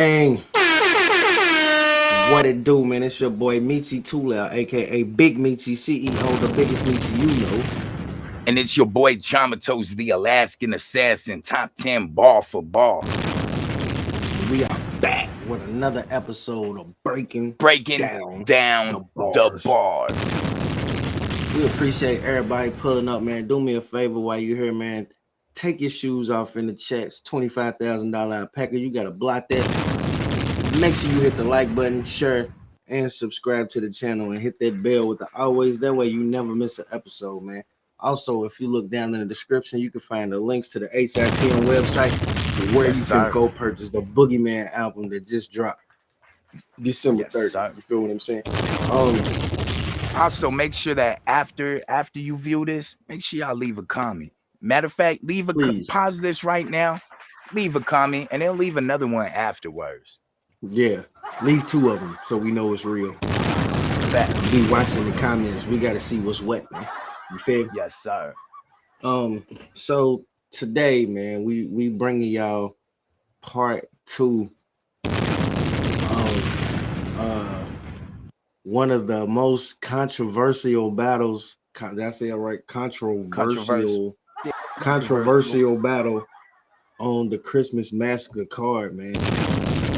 Dang. What it do, man? It's your boy Michi Tula, aka Big Michi, CEO, the biggest Michi you know. And it's your boy Chamatos, the Alaskan assassin, top 10 ball for ball. We are back with another episode of Breaking down the the bars. We appreciate everybody pulling up, man. Do me a favor while you're here, man. Take your shoes off in the chats. $25,000 alpaca. You gotta block that. Make sure you hit the like button, share, and subscribe to the channel, and hit that bell with the always. That way you never miss an episode, man. Also, if you look down in the description, you can find the links to the HITM website where you can go purchase the Boogeyman album that just dropped December 30th. You feel what I'm saying? Also, make sure that after you view this, make sure y'all leave a comment. Matter of fact, pause this right now, leave a comment, and then leave another one afterwards. Yeah, leave 2 of them so we know it's real. Facts. Be watching the comments. We got to see what's wet, man. You feel me? Yes, sir. So today, man, we bringing y'all part 2 of one of the most controversial battles. Did I say it right? Controversial battle on the Christmas Massacre card, man.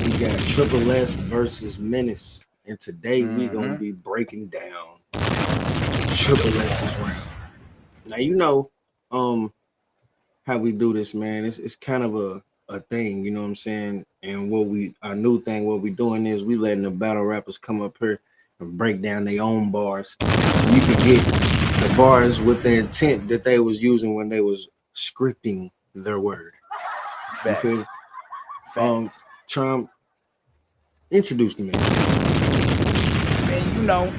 We got Triple S versus Menace, and today we gonna be breaking down Triple S's round. Now you know how we do this, man. It's kind of a thing, you know what I'm saying? And our new thing, what we doing is we letting the battle rappers come up here and break down their own bars, so you can get the bars with the intent that they was using when they was scripting their word. Facts. You feel? Trump, introduce me. Man,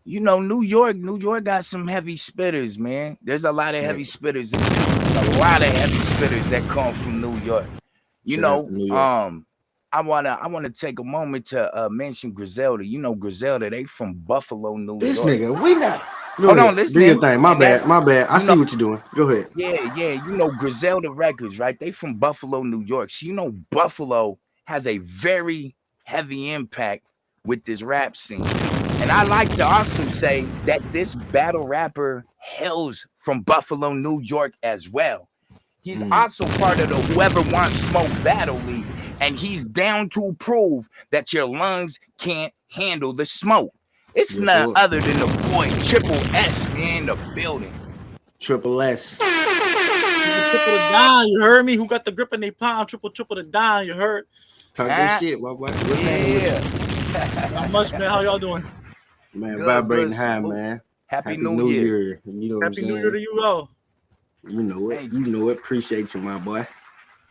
you know, New York got some heavy spitters, man. There's a lot of heavy spitters. A lot of heavy spitters that come from New York. You know, I wanna take a moment to mention Griselda. You know, Griselda, they from Buffalo, New York. This nigga, we not. Hold on, listen. Do your thing. My bad. I see what you're doing. Go ahead. Yeah. You know, Griselda Records, right? They from Buffalo, New York. So you know, Buffalo has a very heavy impact with this rap scene. And I like to also say that this battle rapper hails from Buffalo, New York as well. He's also part of the Whoever Wants Smoke Battle League, and he's down to prove that your lungs can't handle the smoke. It's none other than the boy Triple S, man, in the building. Triple S. Triple the down, you heard me? Who got the grip in their palm? Triple the down, you heard? Talk that shit, my boy. What's happening? Not much, man. How y'all doing? Man, vibrating high, man. Happy New Year. You know what I'm saying? Happy New Year to you all. You know it. You know it. Appreciate you, my boy.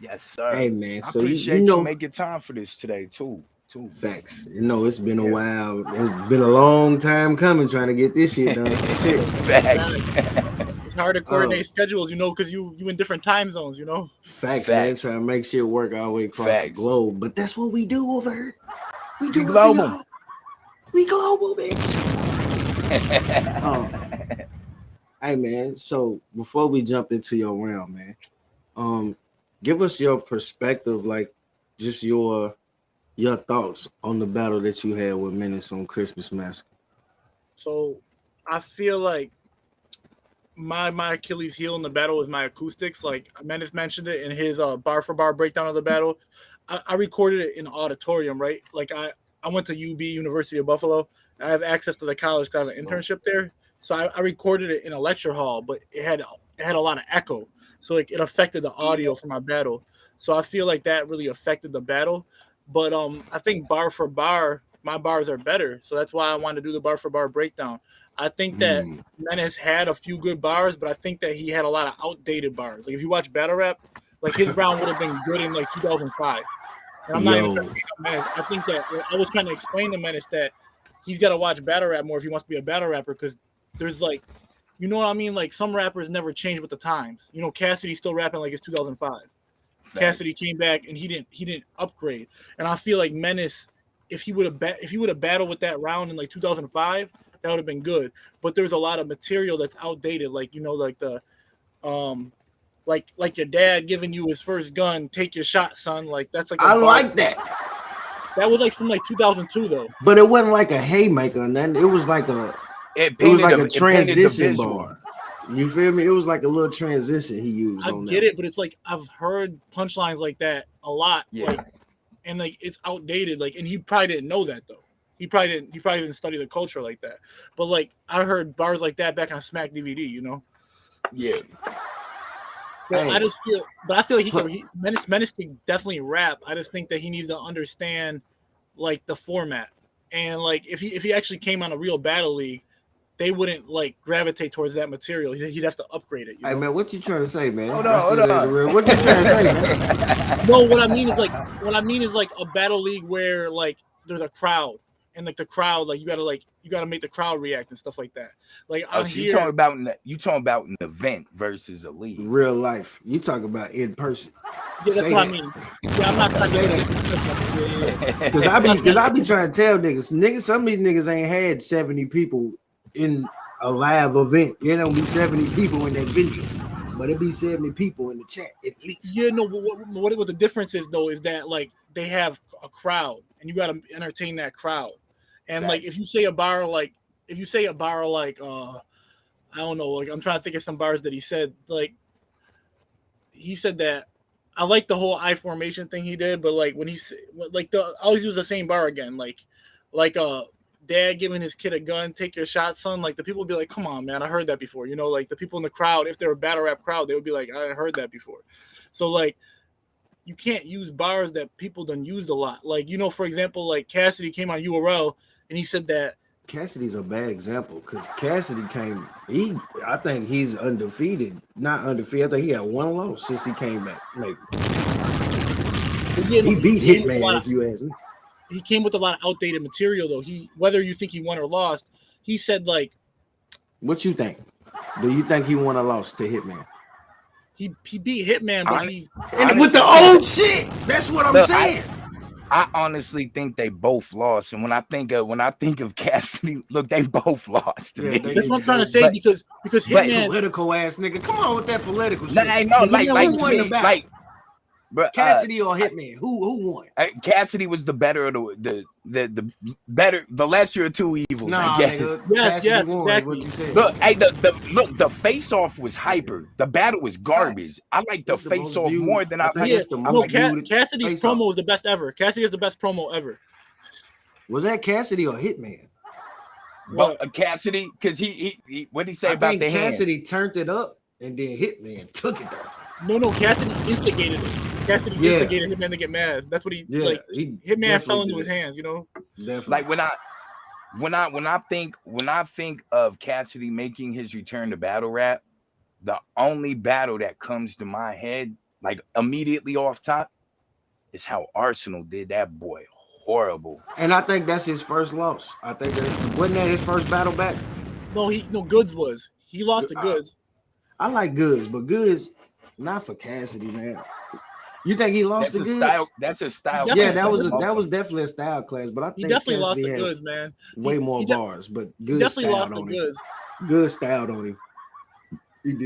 Yes, sir. Hey, man. I So appreciate you making time for this today, too. Facts. You know, it's been a while. It's been a long time coming trying to get this shit done. Facts. It's hard to coordinate schedules, you know, because you in different time zones, you know. Facts, man. Trying to make shit work all the way across the globe. But that's what we do over here. We do global. We global, bitch. Hey, man. So before we jump into your round, man, give us your perspective, like just your thoughts on the battle that you had with Menace on Christmas Massacre. So I feel like my Achilles heel in the battle was my acoustics. Like Menace mentioned it in his bar for bar breakdown of the battle. I recorded it in an auditorium, right? Like I went to UB, University of Buffalo. I have access to the college because I have an internship there. So I recorded it in a lecture hall, but it had a lot of echo. So like it affected the audio for my battle. So I feel like that really affected the battle. But I think bar for bar, my bars are better. So that's why I wanted to do the bar for bar breakdown. I think that Menace had a few good bars, but I think that he had a lot of outdated bars. Like if you watch battle rap, like his round would have been good in like 2005. And I'm not even trying to beat up Menace. I think that I was trying to explain to Menace that he's got to watch battle rap more if he wants to be a battle rapper, because there's like, you know what I mean? Like some rappers never change with the times. You know, Cassidy's still rapping like it's 2005. Cassidy came back and he didn't upgrade. And I feel like Menace, if he would have battled with that round in like 2005, that would have been good. But there's a lot of material that's outdated, like you know, like the like your dad giving you his first gun, take your shot, son. Like that's like I like that. That was like from like 2002 though. But it wasn't like a haymaker, and then it was like a transition bar. You feel me? It was like a little transition he used. I get it, but it's like I've heard punchlines like that a lot. Yeah. Like, and like it's outdated. Like, and he probably didn't know that though. He probably didn't study the culture like that. But like I heard bars like that back on Smack DVD, you know? Yeah. So I just feel, but I feel like Menace can definitely rap. I just think that he needs to understand like the format, and like if he actually came on a real battle league, they wouldn't like gravitate towards that material. He'd have to upgrade it. You know? Hey man, what you trying to say, man? Hold on. What you trying to say, man? No, what I mean is like a battle league where like there's a crowd. And like the crowd, like you gotta make the crowd react and stuff like that. Like so you talking about an event versus a league, real life. You talk about in person. Yeah, that's what I mean. Yeah, I'm not saying that because I be trying to tell niggas. Some of these niggas ain't had 70 people in a live event. It don't be 70 people in that video, but it be 70 people in the chat at least. Yeah, no. But what the difference is though is that like they have a crowd, and you gotta entertain that crowd. And like if you say a bar like I don't know, like I'm trying to think of some bars that he said. Like he said that I like the whole I formation thing he did, but like when he like I always use the same bar again, like dad giving his kid a gun, take your shot, son. Like the people would be like, come on, man, I heard that before. You know, like the people in the crowd, if they're a battle rap crowd, they would be like, I heard that before. So like you can't use bars that people done used a lot. Like, you know, for example, like Cassidy came on URL and he said that Cassidy's a bad example because Cassidy I think he's undefeated. Not undefeated. I think he had one loss since he came back, maybe. He beat Hitman, if you ask me. He came with a lot of outdated material though. Whether you think he won or lost, he said like, what you think? Do you think he won or lost to Hitman? He beat Hitman, but and with the old shit. That's what I'm saying. I honestly think they both lost, and when I think of Cassidy, look, they both lost. Yeah, that's what I'm trying to say because Hitman, political ass nigga, come on with that political shit. No, like Cassidy or Hitman, who won? Cassidy was the better of the lesser of two evils. Nah, I guess. Nigga, yes, won, exactly. What you said. Look, hey, the face off was hyper. The battle was garbage. I like the face off more than I like. Cassidy's promo is the best ever. Cassidy is the best promo ever. Was that Cassidy or Hitman? Well, Cassidy, because he what did he say about the Cassidy turned it up and then Hitman took it down. No, Cassidy instigated it. Cassidy instigated Hitman to get mad. That's what Hitman fell into his hands, you know. Definitely. Like when I think of Cassidy making his return to battle rap, the only battle that comes to my head, like immediately off top, is how Arsenal did that boy horrible. And I think that's his first loss. I think wasn't that his first battle back? No, Goods was. He lost to Goods. I like Goods, but Goods not for Cassidy, man. You think he lost to Goods? That's a style. Yeah, that was definitely a style class, but I think he definitely Cassidy lost to Goods, man. Way more bars, but Goods definitely lost to Goods. Goods styled on him.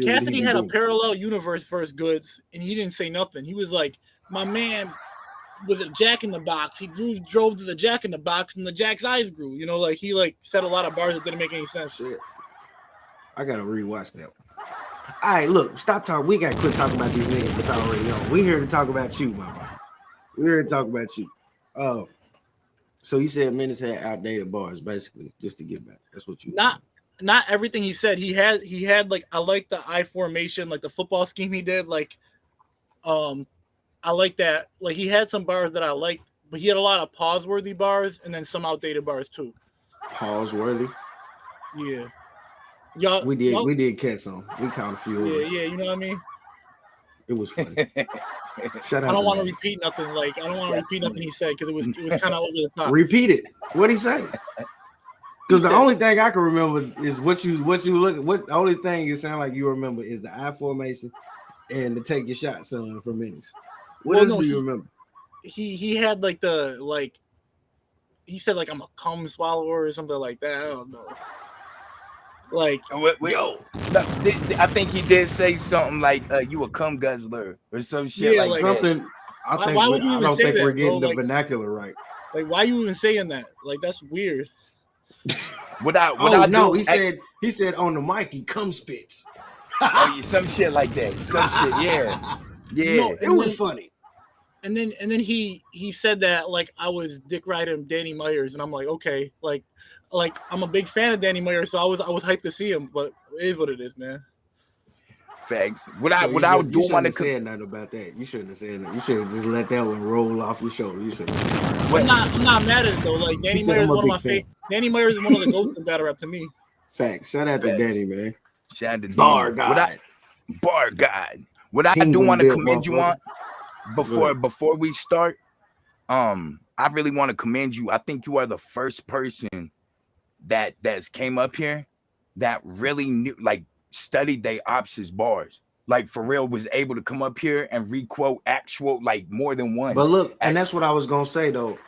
Cassidy had a parallel universe versus Goods, and he didn't say nothing. He was like, my man was a Jack in the Box. He drove to the Jack in the Box, and the Jack's eyes grew. You know, like he said a lot of bars that didn't make any sense. Shit. I gotta rewatch that one. All right, look, stop talking. We gotta quit talking about these niggas that's already on. We here to talk about you, my boy. We're here to talk about you. So you said Menace had outdated bars, basically, just to get back. That's what you not everything he said. He had like, I like the I formation, like the football scheme he did. Like, I like that. Like he had some bars that I liked, but he had a lot of pause-worthy bars and then some outdated bars too. Pause-worthy? Yeah. We did catch some. We caught a few. Yeah, you know what I mean? It was funny. Shout out. I don't want to repeat nothing. Like I don't want to repeat nothing he said because it was kind of over the top. Repeat it. What'd he say? Because the only thing I can remember is what you look. What the only thing it sounds like you remember is the I formation and the take your shot son from Menace. What else do you remember? He had like he said like I'm a cum swallower or something like that. I don't know. Like, yo, I think he did say something like you a cum guzzler or some shit Yeah, like like- something. why would you I even don't say think that, we're getting bro? the vernacular right. Like, why you even saying that? Like, that's weird. No, he said on the mic he cum spits. Oh, yeah, some shit like that. Some shit, yeah. No, It was funny. And then he said that like I was dick riding Danny Myers, and I'm like, okay, like I'm a big fan of Danny Myers, so I was hyped to see him, but it is what it is, man. Facts. So What I do shouldn't want have to said nothing about that. You shouldn't have said that. You should have just let that one roll off your shoulder. You should. I'm not mad at it though. Like Danny said, Myers is "I'm a one of big my fan." favorite. Danny Myers is one of the goats in battle rap to me. Facts. Shout out to Facts. Danny, man. shout out to Bar Danny. God. Bar God. What I King do want to built commend you on motherfucker. before we start, I really want to commend you. I think you are the first person that's came up here that really knew, like, studied they ops' bars. Like, for real, was able to come up here and requote actual, like, more than one. But look, and that's what I was gonna say though.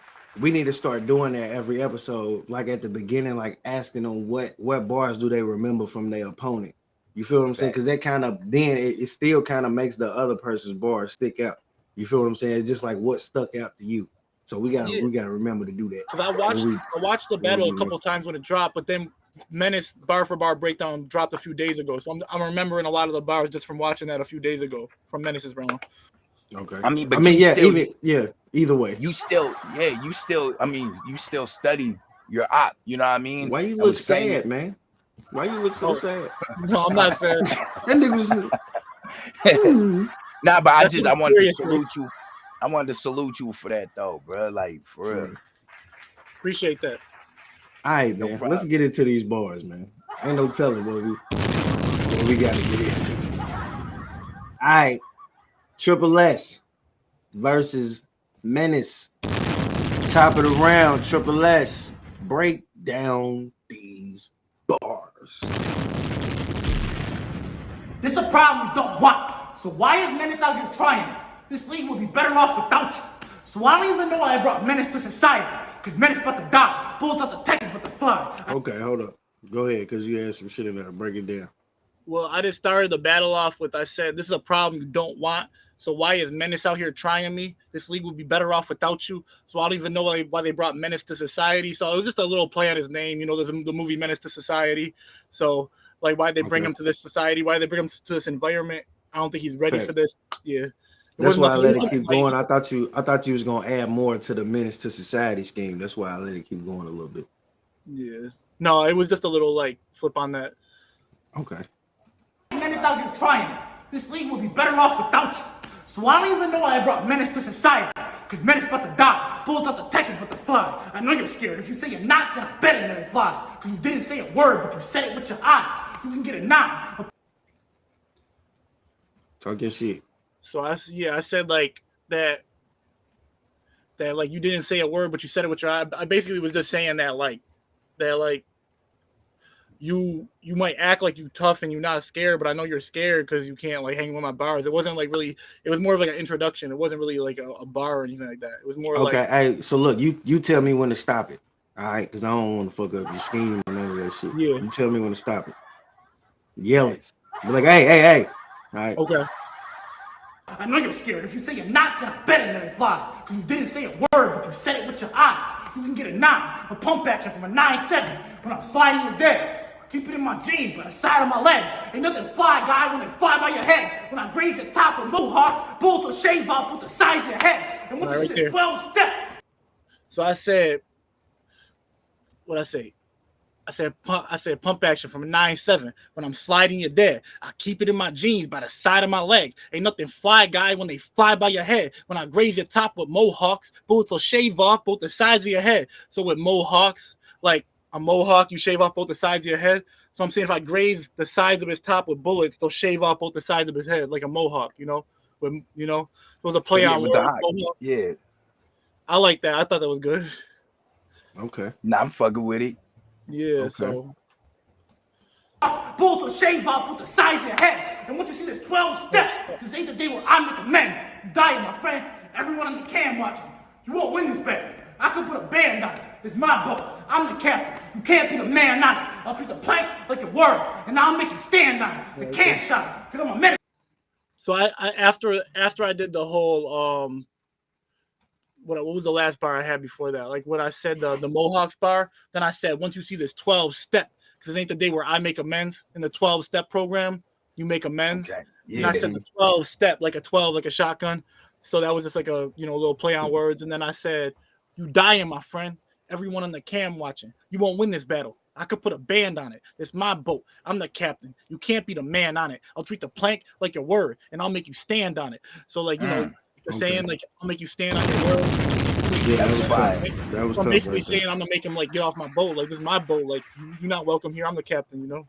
We need to start doing that every episode, like at the beginning, like asking them what bars do they remember from their opponent. You feel what I'm saying? Because that kind of then it still kind of makes the other person's bars stick out. You feel what I'm saying? It's just like what stuck out to you. So we gotta remember to do that. Because I watched the battle a couple times when it dropped, but then Menace bar for bar breakdown dropped a few days ago, so I'm remembering a lot of the bars just from watching that a few days ago from Menace's round. Okay. I mean, either way. You still study your op. You know what I mean? Why you look sad, man? Why you look so sad? No, I'm not sad. That nigga was. Nah, but I wanted to salute you. I wanted to salute you for that though, bro. Like, for real. Appreciate that. All right, man. Let's get into these bars, man. Ain't no telling what we got to get into. All right. Triple S versus Menace. Top of the round, Triple S. Break down these bars. This is a problem we don't want. So why is Menace out here trying? This league would be better off without you. So I don't even know why I brought Menace to society. Because Menace about to die. Bullets out the Texas about to fly. Okay, hold up. Go ahead, because you had some shit in there. Break it down. Well, I just started the battle off with, I said, this is a problem you don't want. So why is Menace out here trying me? This league would be better off without you. So I don't even know why they brought Menace to society. So it was just a little play on his name. You know, there's the movie Menace to Society. So, like, why they bring him to this society? Why they bring him to this environment? I don't think he's ready for this. Yeah. That's why I let it keep going. I thought you was gonna add more to the Menace to Society scheme. That's why I let it keep going a little bit. Yeah. No, it was just a little like flip on that. Okay. Menace out here trying. This league would be better off without you. So I don't even know why I brought Menace to society. Because Menace about to die. Bullets out the Texas about to fly. I know you're scared. If you say you're not, then I bet it never flies. Because you didn't say a word, but you said it with your eyes. You can get a 9. Talk your shit. So I said like that like you didn't say a word, but you said it with your eye. I basically was just saying that you might act like you tough and you're not scared, but I know you're scared because you can't like hang with my bars. It wasn't like really. It was more of like an introduction. It wasn't really like a bar or anything like that. It was more okay. like Hey, so look, you tell me when to stop it. All right, because I don't want to fuck up your scheme or none of that shit. Yeah. You tell me when to stop it. Yell it. Be like, hey. All right. Okay. I know you're scared. If you say you're not, then I bet it never flies. Because you didn't say a word, but you said it with your eyes. You can get a 9, a pump action from a 9-7 when I'm sliding your dead. Keep it in my jeans by the side of my leg. Ain't nothing fly, guy, when they fly by your head. When I graze the top of mohawks, bullets will shave off with the size of your head. And when you see this 12 step. So I said, what I say? I said pump action from a 9-7 when I'm sliding your dead. I keep it in my jeans by the side of my leg. Ain't nothing fly, guy, when they fly by your head. When I graze your top with mohawks, bullets will shave off both the sides of your head. So with mohawks, like a mohawk, you shave off both the sides of your head. So I'm saying if I graze the sides of his top with bullets, they'll shave off both the sides of his head like a mohawk, you know? With, you know, it was a play on with words. Yeah. I like that. I thought that was good. Okay. Nah, I'm fucking with it. Yeah, okay. So bullets will shave off with the size of your head. And once you see this 12 steps, this ain't the day where I make amends. You dying, my friend. Everyone on the cam watching. You won't win this battle. I could put a band on it. It's my boat. I'm the captain. You can't be the man on it. I'll treat the plank like a word, and I'll make you stand on it. The CASHAPP, because I'm a menace. So I after I did the whole what was the last bar I had before that? Like when I said the Mohawks bar, then I said once you see this 12-step, because it ain't the day where I make amends in the 12-step program, you make amends. Okay. Yeah. And I said the 12-step, like a 12, like a shotgun. So that was just like a little play on words. And then I said, you dying, my friend. Everyone on the cam watching. You won't win this battle. I could put a band on it. It's my boat. I'm the captain. You can't be the man on it. I'll treat the plank like your word, and I'll make you stand on it. So, like, you're saying, like, I'll make you stand on your word. Yeah, that was tough. That was I'm tough. basically saying I'm gonna make him like get off my boat. Like, this is my boat. Like, you're not welcome here. I'm the captain. You know.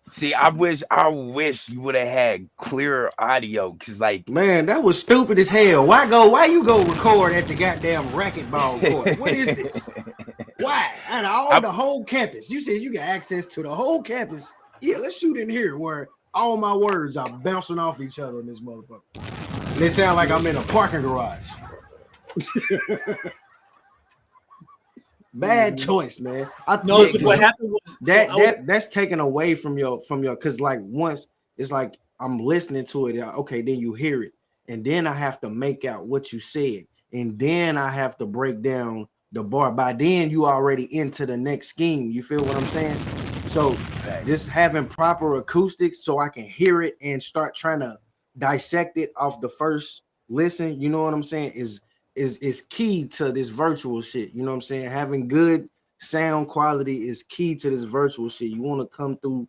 See, I wish you would have had clearer audio, because, like, man, that was stupid as hell. Why you go record at the goddamn racquetball court? What is this? Why? And the whole campus. You said you got access to the whole campus. Yeah, let's shoot in here where all my words are bouncing off each other in this motherfucker. And it sound like I'm in a parking garage. Bad choice, man. What happened was that's taken away from your because like once it's like I'm listening to it, okay, then you hear it, and then I have to make out what you said, and then I have to break down the bar. By then you already into the next scheme. You feel what I'm saying? So just having proper acoustics so I can hear it and start trying to dissect it off the first listen, you know what I'm saying, is key to this virtual shit. You know what I'm saying? Having good sound quality is key to this virtual shit. You want to come through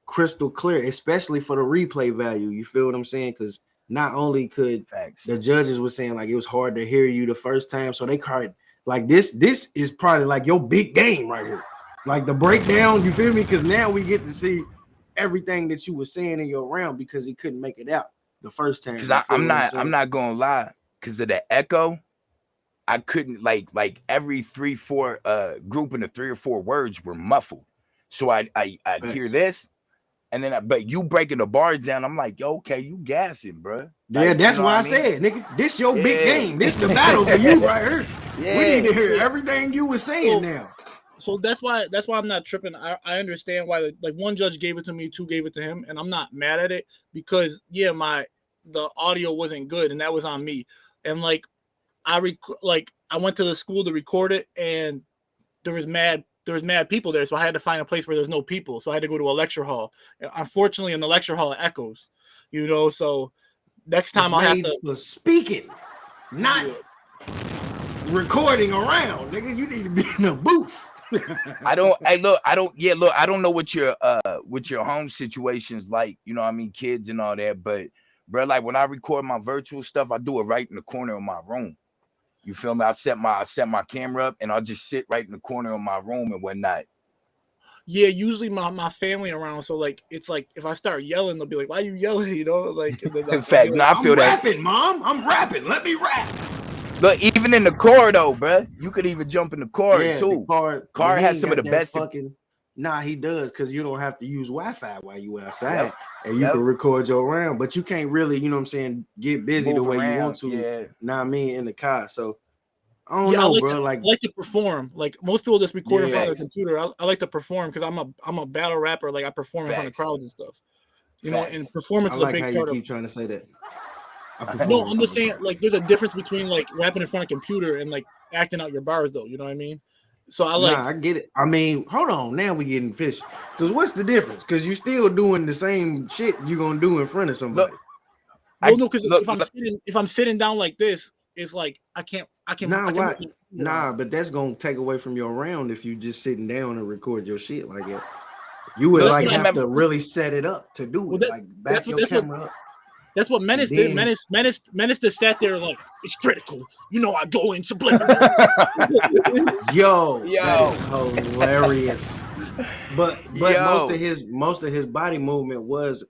crystal clear, especially for the replay value. You feel what I'm saying? Because not only could the judges were saying like it was hard to hear you the first time, so they cried like this is probably like your big game right here, like the breakdown. You feel me? Because now we get to see everything that you were saying in your round because he couldn't make it out the first time. Because I'm not gonna lie, because of the echo, I couldn't like every 3-4 grouping of 3 or 4 words were muffled. So I'd hear this, and then but you breaking the bars down, I'm like, yo, okay, you gassing, bro. Yeah, like, that's why I said, nigga, this your big game. This the battle for you right here. We need to hear everything you were saying now. So that's why I'm not tripping. I understand why like one judge gave it to me, 2 gave it to him, and I'm not mad at it because the audio wasn't good, and that was on me. And like I went to the school to record it, and there was mad people there, so I had to find a place where there's no people. So I had to go to a lecture hall. Unfortunately, in the lecture hall, it echoes. You know, so next time I'll have to speaking, not recording around, nigga. You need to be in a booth. I don't know what your home situation's like, you know what I mean, kids and all that, but bro, like when I record my virtual stuff, I do it right in the corner of my room. You feel me? I set my camera up and I'll just sit right in the corner of my room and whatnot. Yeah, usually my family around, so like it's like if I start yelling, they'll be like, "Why are you yelling?" You know, like in fact, no, I feel that. Rapping, Mom. I'm rapping. Let me rap. Look, even in the car though, bro, you could even jump in the car too. Car has some of the best. Nah, he does, because you don't have to use Wi-Fi while you outside, and you can record your round, but you can't really, you know what I'm saying, get busy the way you want to. Yeah. Nah, I mean, in the car. So I don't know, bro. I like to perform. Like most people just record in front of their computer. I like to perform because I'm a battle rapper. Like I perform in front of crowds and stuff. You know, and performance is a big part of. You keep trying to say that. No, I'm just saying, like, there's a difference between like rapping in front of a computer and like acting out your bars, though. You know what I mean? So I get it. I mean, hold on. Now we getting fishy. Because what's the difference? Because you still doing the same shit you're gonna do in front of somebody. Because if I'm sitting down like this, it's like I can't. Nah, but that's gonna take away from your round if you just sitting down and record your shit like that. You would have to really set it up to do it. Like back your camera up. That's what Menace did. Menace just sat there like, it's critical. You know, I go in subliminal. Yo, that is hilarious. But most of his body movement was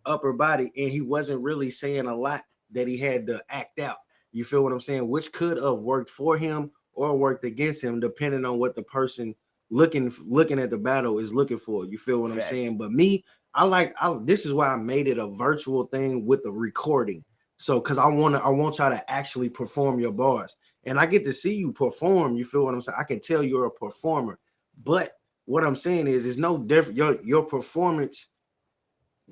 upper body, and he wasn't really saying a lot that he had to act out. You feel what I'm saying? Which could have worked for him or worked against him, depending on what the person looking at the battle is looking for. You feel what I'm saying? But me, this is why I made it a virtual thing with the recording. So because I want y'all to actually perform your bars, and I get to see you perform. You feel what I'm saying? I can tell you're a performer, but what I'm saying is, it's no different. Your performance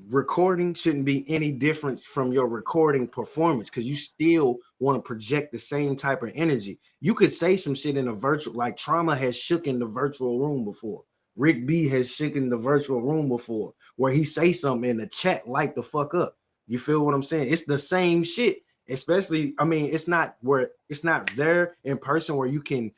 recording shouldn't be any different from your recording performance, because you still want to project the same type of energy. You could say some shit in a virtual, like Trauma has shook in the virtual room before. Rick B has shook in the virtual room before, where he say something in the chat, light the fuck up. You feel what I'm saying? It's the same shit. Especially, I mean, it's not there in person where you can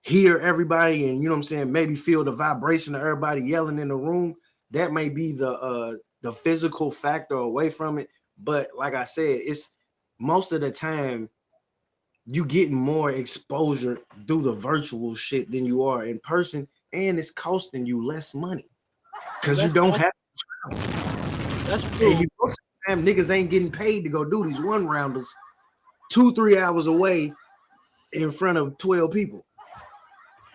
hear everybody and, you know what I'm saying, maybe feel the vibration of everybody yelling in the room. That may be the physical factor away from it. But like I said, it's most of the time you get more exposure through the virtual shit than you are in person, and it's costing you less money because you don't have. That's true. And most of the time, niggas ain't getting paid to go do these one rounders 2-3 hours away in front of 12 people.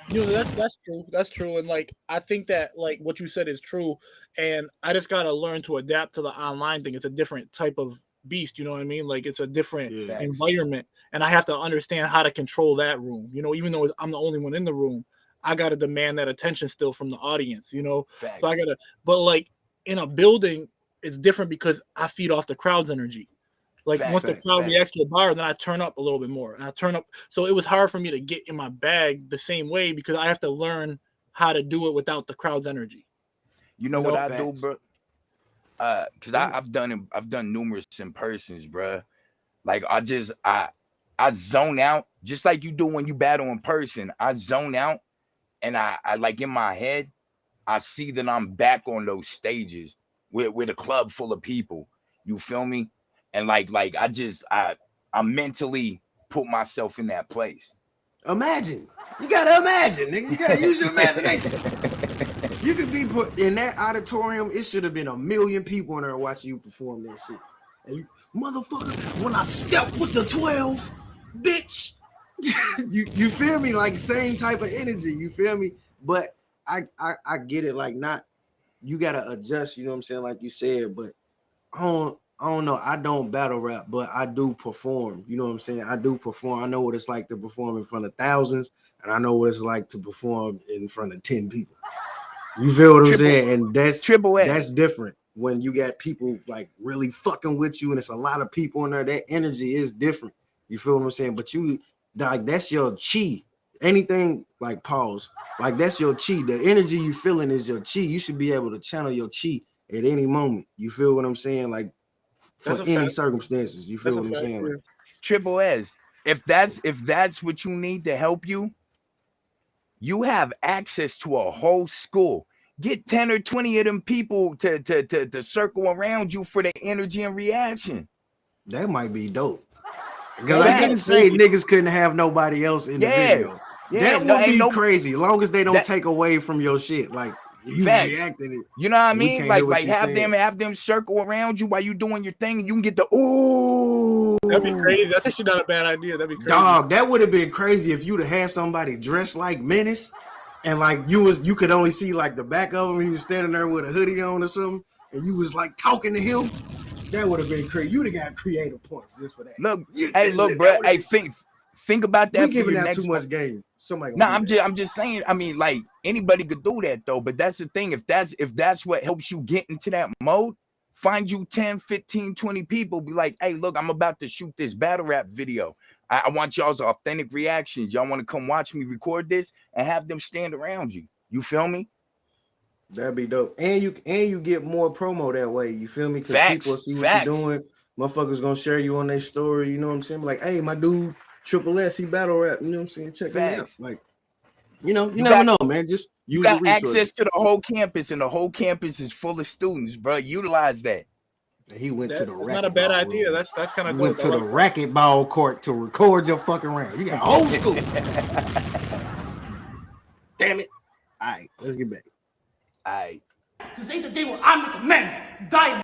You know, that's true. That's true. And like, I think that like what you said is true. And I just gotta learn to adapt to the online thing. It's a different type of beast, you know what I mean? Like, it's a different environment, and I have to understand how to control that room. You know, even though I'm the only one in the room, I gotta demand that attention still from the audience, you know. Facts. So I gotta, but like in a building, it's different because I feed off the crowd's energy. Like once the crowd reacts to a bar, then I turn up a little bit more, and I turn up. So it was hard for me to get in my bag the same way because I have to learn how to do it without the crowd's energy. You know what I do, bro? Because I've done numerous in-persons, bro. Like I zone out, just like you do when you battle in person. I zone out, and I like in my head, I see that I'm back on those stages with a club full of people. You feel me? And like I mentally put myself in that place. Imagine. You gotta imagine, nigga. You gotta use your imagination. You could be put in that auditorium. It should have been 1 million people in there watching you perform that shit. And you, motherfucker, when I step with the 12, bitch. you feel me? Like same type of energy. You feel me? But I get it. Like not, you gotta adjust. You know what I'm saying? Like you said. But I don't know. I don't battle rap, but I do perform. You know what I'm saying? I do perform. I know what it's like to perform in front of thousands, and I know what it's like to perform in front of 10 people. You feel what I'm saying? And that's different when you got people like really fucking with you, and it's a lot of people in there. That energy is different. You feel what I'm saying? But you like that's your chi. Anything like pause, like that's your chi. The energy you feeling is your chi. You should be able to channel your chi at any moment. You feel what I'm saying? Like for any circumstances. You feel what I'm saying? Like, Triple S, if that's what you need to help you, you have access to a whole school. Get 10 or 20 of them people to circle around you for the energy and reaction. That might be dope. Because I didn't say niggas couldn't have nobody else in the video. That would be crazy. As long as they don't take away from your shit. Like you reacted it. You know what I mean? Like have them circle around you while you doing your thing, and you can get the ooh. That'd be crazy. That's actually not a bad idea. That'd be crazy. Dog, that would have been crazy if you'd have had somebody dressed like Menace, and like you could only see like the back of him. He was standing there with a hoodie on or something, and you was like talking to him. That would have been crazy. You'd have got creative points just for that. Look, look, bro. Hey, think about that. We giving out too much game. Somebody. No, I'm just saying. I mean, like anybody could do that though. But that's the thing. If that's what helps you get into that mode, find you 10, 15, 20 people. Be like, hey, look, I'm about to shoot this battle rap video. I want y'all's authentic reactions. Y'all want to come watch me record this and have them stand around you. You feel me? That'd be dope. And you get more promo that way. You feel me? Because people see what you're doing. Motherfuckers gonna share you on their story. You know what I'm saying? Like, hey, my dude, Triple S, he battle rap. You know what I'm saying? Check me out. Like, you never know, man. Just use the resources. Access to the whole campus, and the whole campus is full of students, bro. Utilize that. He went to the That's not a bad idea. That's kind of went to the racquetball court to record your fucking round. You got old school. Damn it. All right, let's get back. All right. This ain't the day where I make amends. You die.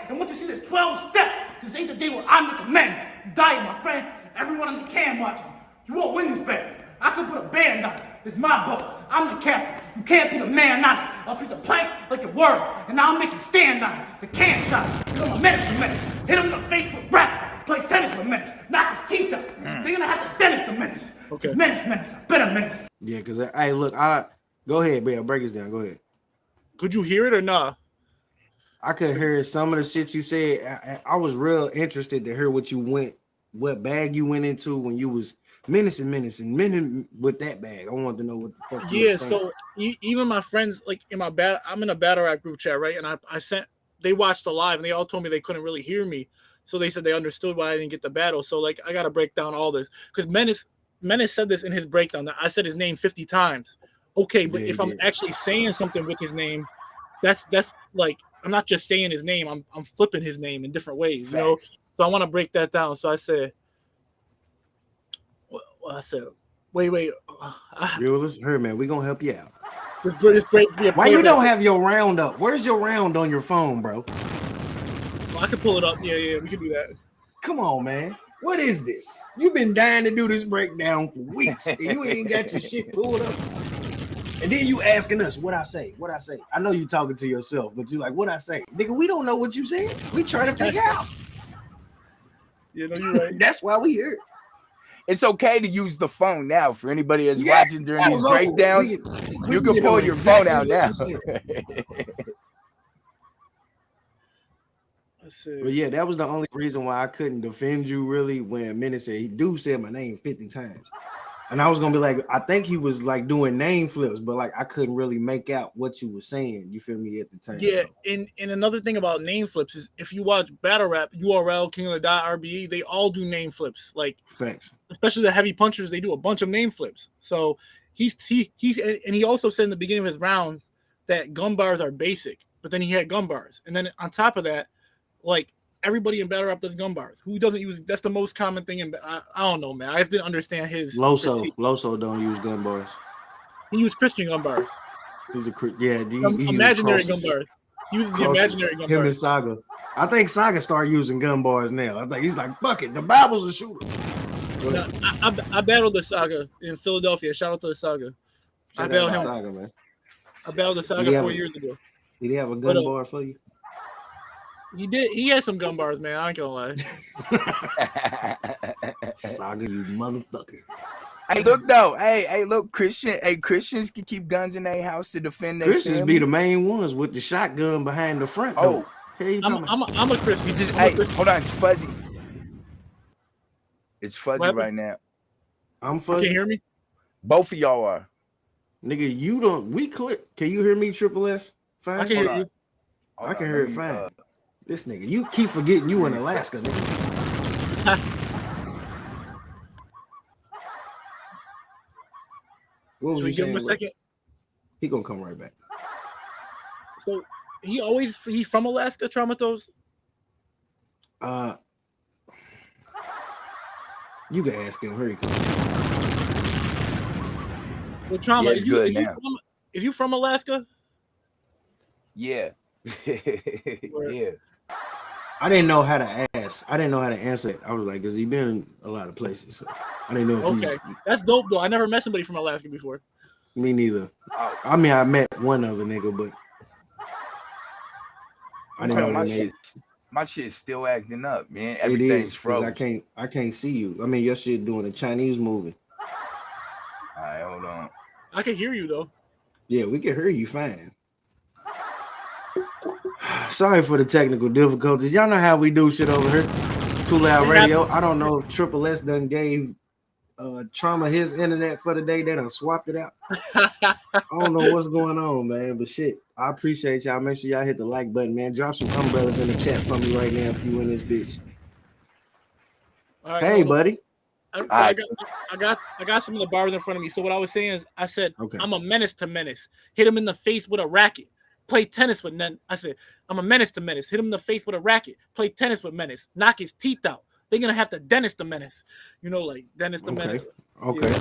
And once you see this 12 step, this ain't the day where I make amends. You die, my friend. Everyone on the cam watching. You won't win this battle. I could put a band on it. It's my bubble. I'm the captain. You can't be the man on it. I'll treat the plank like a word, and I'll make you stand on it. The can shot. Hit him a Menace. Hit him in the face with bracket. Play tennis with Menace. Knock his teeth out. They're gonna have to dentist the Menace. Okay. Menace. I better Menace. Yeah, because hey, look, I Go ahead, man. Break us down. Go ahead. Could you hear it or not? I could hear some of the shit you said. I was real interested to hear what bag you went into when you was menacing with that bag. I wanted to know what the fuck. Yeah, so even my friends, like I'm in a battle rap group chat, right? And they watched the live and they all told me they couldn't really hear me. So they said they understood why I didn't get the battle. So like I gotta break down all this because Menace said this in his breakdown that I said his name 50 times. Okay, but if I'm actually saying something with his name, that's like I'm not just saying his name. I'm flipping his name in different ways, you know. So I want to break that down. So I said, wait. Here, man, we gonna help you out. This break. Why you don't have your round up? Where's your round on your phone, bro? Well, I can pull it up. Yeah, we can do that. Come on, man. What is this? You've been dying to do this breakdown for weeks, and you ain't got your shit pulled up. And then you asking us what I say. I know you talking to yourself, but you like what I say, nigga. We don't know what you said. We trying to figure out. You know, you're right. That's why we here. It's okay to use the phone now for anybody that's watching during these breakdowns. You can pull your phone out now. But yeah, that was the only reason why I couldn't defend you really when Menace said he said my name 50 times. And I was gonna be like, I think he was like doing name flips, but like I couldn't really make out what you were saying. You feel me at the time? Yeah, and another thing about name flips is if you watch battle rap, URL, King of the Dot, RBE, they all do name flips. Like facts. Especially the heavy punchers, they do a bunch of name flips. So he's and he also said in the beginning of his rounds that gun bars are basic, but then he had gun bars, and then on top of that, like. Everybody in battle rap does gun bars. Who doesn't use? That's the most common thing. I don't know, man. I just didn't understand his. Loso don't use gun bars. He used Christian gun bars. He's imaginary gun bars. He uses the imaginary gun bars. Him and Saga. I think Saga started using gun bars now. I think he's like, fuck it. The Bible's a shooter. No, I battled the Saga in Philadelphia. Shout out to the Saga. I battled him. Saga, man. I battled the Saga 4 years ago. Did he have a gun bar for you? He did. He had some gun bars, man. I ain't gonna lie. Saga, you motherfucker. Hey, look though. Hey, look, Christians can keep guns in their house to defend their Christians be the main ones with the shotgun behind the front door. I'm a Christian. Hold on, it's fuzzy. It's fuzzy right now. I'm fuzzy. Can you hear me? Both of y'all are. Nigga, you don't. We clear. Can you hear me? Triple S. Fine. I can hear you. I can hear it fine. This nigga, you keep forgetting you in Alaska, nigga. What was Should we give him a second? He gonna come right back. So he's from Alaska, Traumatos? You can ask him. Here he comes. Well, Trauma, is you from Alaska? Yeah. Yeah. I didn't know how to ask. I didn't know how to answer it. I was like, because he been a lot of places. So I didn't know if he's... That's dope, though. I never met somebody from Alaska before. Me neither. I mean, I met one other nigga, but I didn't know my shit's still acting up, man. Everything's frozen. I can't see you. I mean, your shit doing a Chinese movie. All right, hold on. I can hear you, though. Yeah, we can hear you fine. Sorry for the technical difficulties. Y'all know how we do shit over here. Too Loud Radio. I don't know if Triple S done gave Trauma his internet for the day. They done swapped it out. I don't know what's going on, man. But shit, I appreciate y'all. Make sure y'all hit the like button, man. Drop some umbrellas in the chat for me right now if you in this bitch. All right, hey, buddy. I got some of the bars in front of me. So what I was saying is, I said, I'm a menace to Menace. Hit him in the face with a racket. Play tennis with Menace. I said, I'm a menace to Menace. Hit him in the face with a racket. Play tennis with Menace. Knock his teeth out. They're going to have to dentist the Menace. You know, like dentist the Menace. Okay.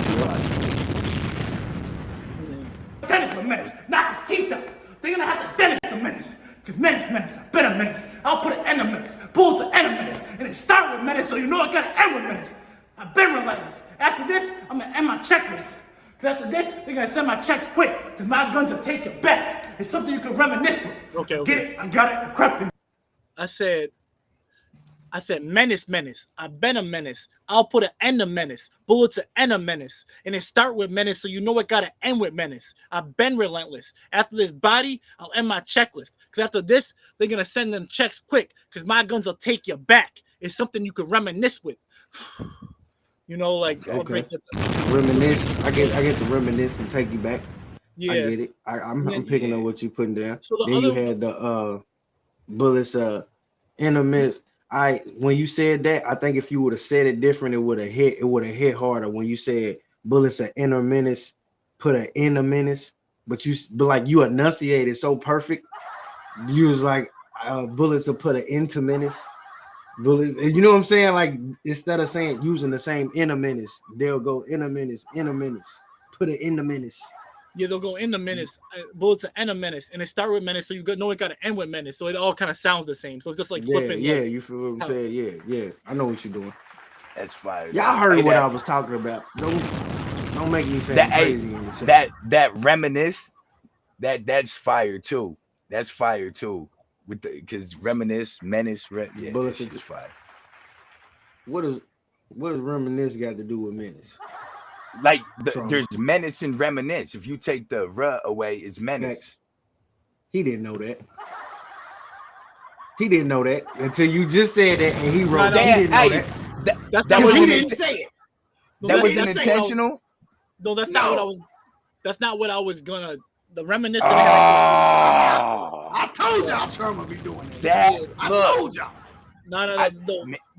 Tennis with Menace. Knock his teeth out. They're going to have to dentist the Menace. Because Menace, a better Menace. I'll put an end to Menace. Bull to end of Menace. And it start with Menace, so you know I got to end with Menace. I've been relentless. After this, I'm going to end my checklist. Because after this, they're going to send my checks quick. Because my guns will take it back. It's something you can reminisce with. Okay. Get it? I got it. I crept in. I said I said menace. I've been a menace. I'll put an end to menace. Bullets an end of menace. And it start with menace, so you know it gotta end with menace. I've been relentless. After this body, I'll end my checklist. Because after this, they're gonna send them checks quick. Because my guns will take you back. It's something you could reminisce with. You know, like okay. Reminisce. I get the reminisce and take you back. Yeah, I get it. I'm picking up what you putting down. So then you had the bullets in a miss. When you said that, I think if you would have said it different, it would have hit harder. When you said bullets are in a menace, put an in a menace, but like you enunciated so perfect. You was like bullets will put an into menace. Bullets, you know what I'm saying? Like instead of saying using the same in a menace, they'll go in a menace, put it in the menace. Yeah, they'll go in the menace. Bullets are end a menace, and it start with menace, so you know it got to end with menace. So it all kind of sounds the same. So it's just like flipping. Yeah, you feel what I'm saying? Yeah. I know what you're doing. That's fire. Y'all heard what I was talking about. Don't make me say crazy. That reminisce, that's fire too. That's fire too. With the because reminisce, menace, bullets is fire. What does reminisce got to do with menace? Like there's menace and reminisce. If you take the "r" away, it's menace. He didn't know that. He didn't know that until you just said that, and he wrote that. He didn't know that. That's he didn't say it. That wasn't intentional. No, that's not what I was. That's not what I was gonna. The reminisce. I told y'all Trump would be doing that. I told y'all. No.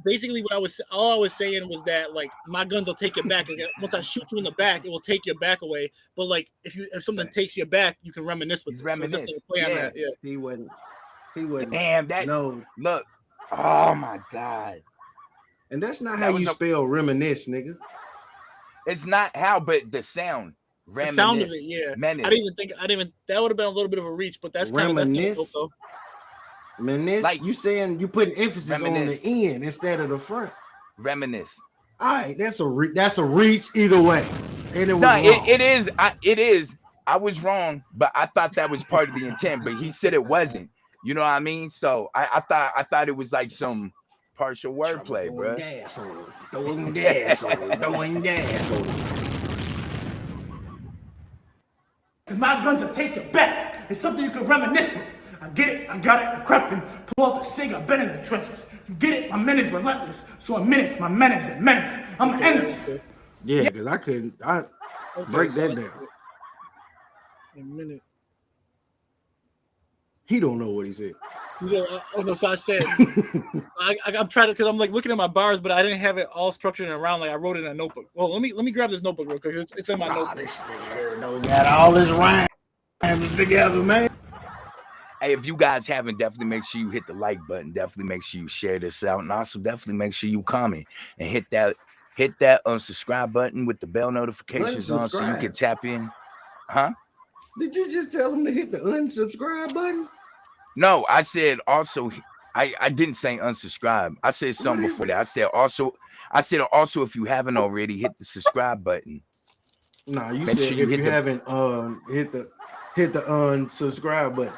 Basically, all I was saying was that like my guns will take you back. Like, once I shoot you in the back, it will take your back away. But like if something takes you back, you can reminisce with it. Reminisce. So just play on that. Yeah. He wasn't. Damn that. No. Look. Oh my god. And that's not how you spell reminisce, nigga. It's not how, but the sound. The sound of it, yeah. Menace. I didn't even. That would have been a little bit of a reach, but that's kind of reminisce. Menace, like you saying you putting emphasis on the end instead of the front. Reminisce. All right, that's a reach either way. And it is. It is. I was wrong, but I thought that was part of the intent. But he said it wasn't. You know what I mean? So I thought it was like some partial wordplay, bro. Throwing gas on it. Cause my guns will take you back. It's something you can reminisce with. I get it, I got it, I crept in, pull out the cig, I've been in the trenches. You get it, my menace relentless. So in minutes, my menace is menace. I'm endless. Yeah, because I break that down. A minute. He don't know what he said. So I said, I'm trying to, because I'm like looking at my bars, but I didn't have it all structured and around. Like I wrote it in a notebook. Well, let me grab this notebook real quick. It's in my notebook. This nigga don't got all this rhymes together, man. Hey, if you guys haven't, definitely make sure you hit the like button. Definitely make sure you share this out, and also definitely make sure you comment and hit that unsubscribe button with the bell notifications on, so you can tap in. Huh? Did you just tell him to hit the unsubscribe button? No, I said also. I didn't say unsubscribe. I said something before that. I said also if you haven't already, hit the subscribe button. No, you said if you haven't hit the unsubscribe button.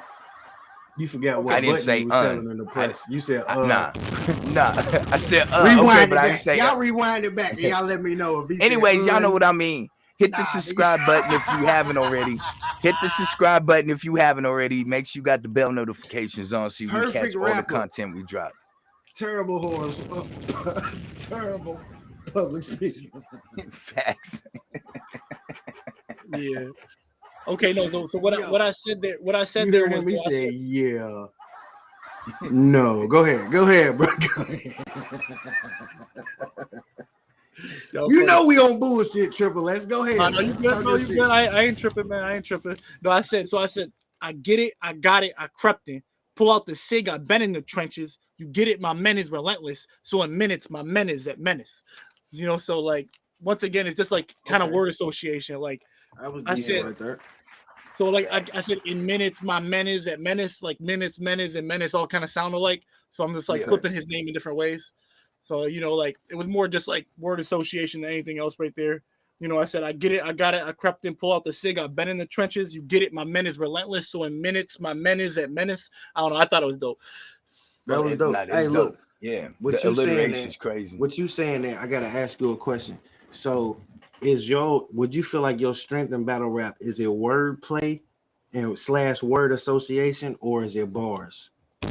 You forgot what button you was telling them to press. You said nah. I said rewind but it I back. Say y'all rewind it back and y'all let me know if he anyways, y'all know what I mean. Hit the subscribe button if you haven't already. Hit the subscribe button if you haven't already. Make sure you got the bell notifications on so you can catch all the content we drop. Terrible horse. Terrible public speaking. Facts. Yeah. Okay, no. So what I said there was he said, yeah. No, go ahead, bro. Go ahead. You know we on bullshit, Triple. Let's go ahead. No, you good, bro. You good. I ain't tripping, man. I ain't tripping. No, I said, I get it, I got it, I crept in. Pull out the cig, I've been in the trenches. You get it, my men is relentless. So in minutes, my men is at menace. You know, so like once again, it's just like kind of word association. Like I said right there. So like I said, in minutes, my men is at menace, like minutes, menace, and menace all kind of sound alike. So I'm just like flipping his name in different ways. So, you know, like it was more just like word association than anything else right there. You know, I said, I get it, I got it, I crept in, pull out the cig, I've been in the trenches. You get it, my men is relentless. So in minutes, my men is at menace. I don't know, I thought it was dope. That was dope. Hey, look, Yeah, What the you saying alliteration that, is crazy. What you saying that I gotta ask you a question. So would you feel like your strength in battle rap is it wordplay and / word association, or is it bars? I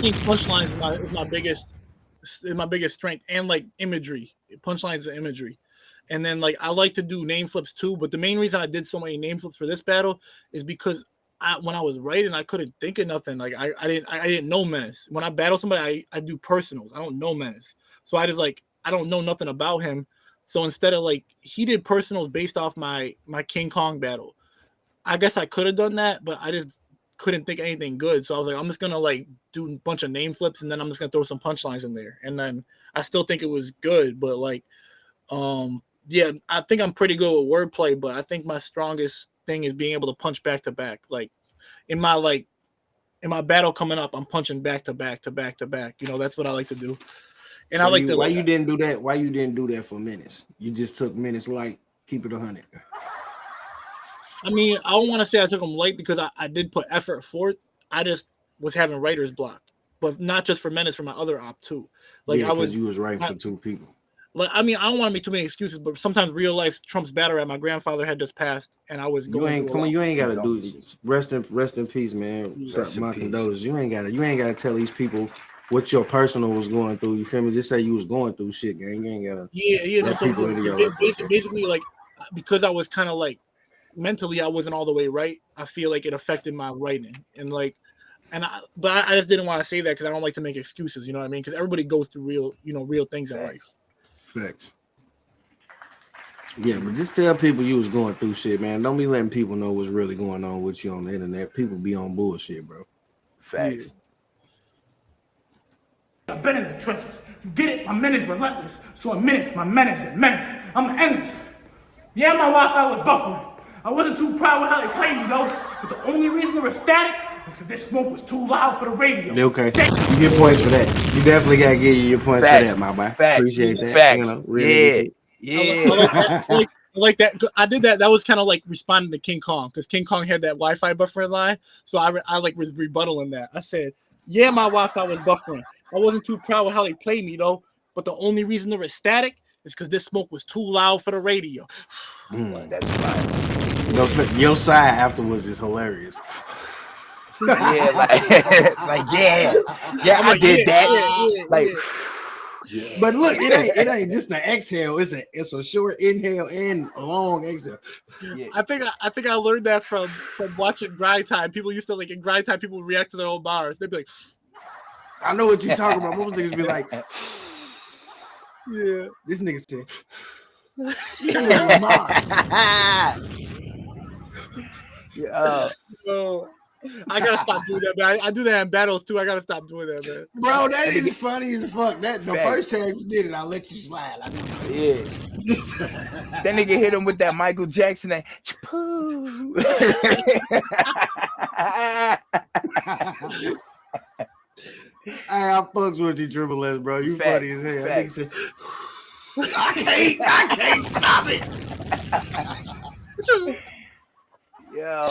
think punchlines is my biggest strength, and like imagery. Punchlines and imagery. And then like I like to do name flips too, but the main reason I did so many name flips for this battle is because when I was writing, I couldn't think of nothing. Like I didn't know Menace. When I battle somebody, I do personals. I don't know Menace. So I just like I don't know nothing about him. So instead of like he did personals based off my King Kong battle. I guess I could have done that, but I just couldn't think of anything good. So I was like, I'm just gonna like do a bunch of name flips and then I'm just gonna throw some punchlines in there. And then I still think it was good, but like yeah, I think I'm pretty good with wordplay, but I think my strongest thing is being able to punch back to back. Like in my battle coming up, I'm punching back to back to back to back. You know, that's what I like to do. And So I like to. Why you didn't do that? Why you didn't do that for Menace? You just took Menace light, keep it 100. I mean, I don't want to say I took them light because I did put effort forth. I just was having writer's block, but not just for Menace, for my other op too. Like yeah, you was writing for two people. Like, I mean, I don't want to make too many excuses, but sometimes real life trumps battle rap. My grandfather had just passed, and I was going. You ain't gotta do it. Rest in peace, man. My condolences. You ain't gotta tell these people what your personal was going through. You feel me? Just say you was going through shit, gang. You ain't gotta. Yeah. Let people into your life. Basically, like because I was kind of like mentally, I wasn't all the way right. I feel like it affected my writing, and like. But I just didn't want to say that because I don't like to make excuses. You know what I mean? Because everybody goes through real things in life. Facts. Yeah, but just tell people you was going through shit, man. Don't be letting people know what's really going on with you on the internet. People be on bullshit, bro. Facts. I've been in the trenches. You get it? My menace relentless. So in minutes, my menace is menace. I'm endless. Yeah, my Wi-Fi was buffering. I wasn't too proud with how they played me though. But the only reason they were static was because this smoke was too loud for the radio. Okay. You get points for that. You definitely gotta give you your points for that, my boy. Facts. Appreciate that. Facts. You know, really Yeah. I like that. I did that. That was kind of like responding to King Kong because King Kong had that Wi-Fi buffering line. So I like was rebuttaling that. I said, yeah, my Wi-Fi was buffering. I wasn't too proud with how they played me though. But the only reason they were static is because this smoke was too loud for the radio. That's fine. Your side afterwards is hilarious. Yeah, I did that. Yeah. But look, it ain't just an exhale. It's a short inhale and a long exhale. Yeah. I think I learned that from watching Grind Time. People used to like in Grind Time, people react to their own bars. They'd be like, I know what you're talking about. Most niggas be like, yeah, this nigga said. I gotta stop doing that, man. I do that in battles too. I gotta stop doing that, man. Bro, that is funny as fuck. That the first time you did it, I let you slide. I didn't say That nigga hit him with that Michael Jackson. That I fucks with you, Triple S, bro. You funny as hell. Nigga said, I can't stop it. Yo.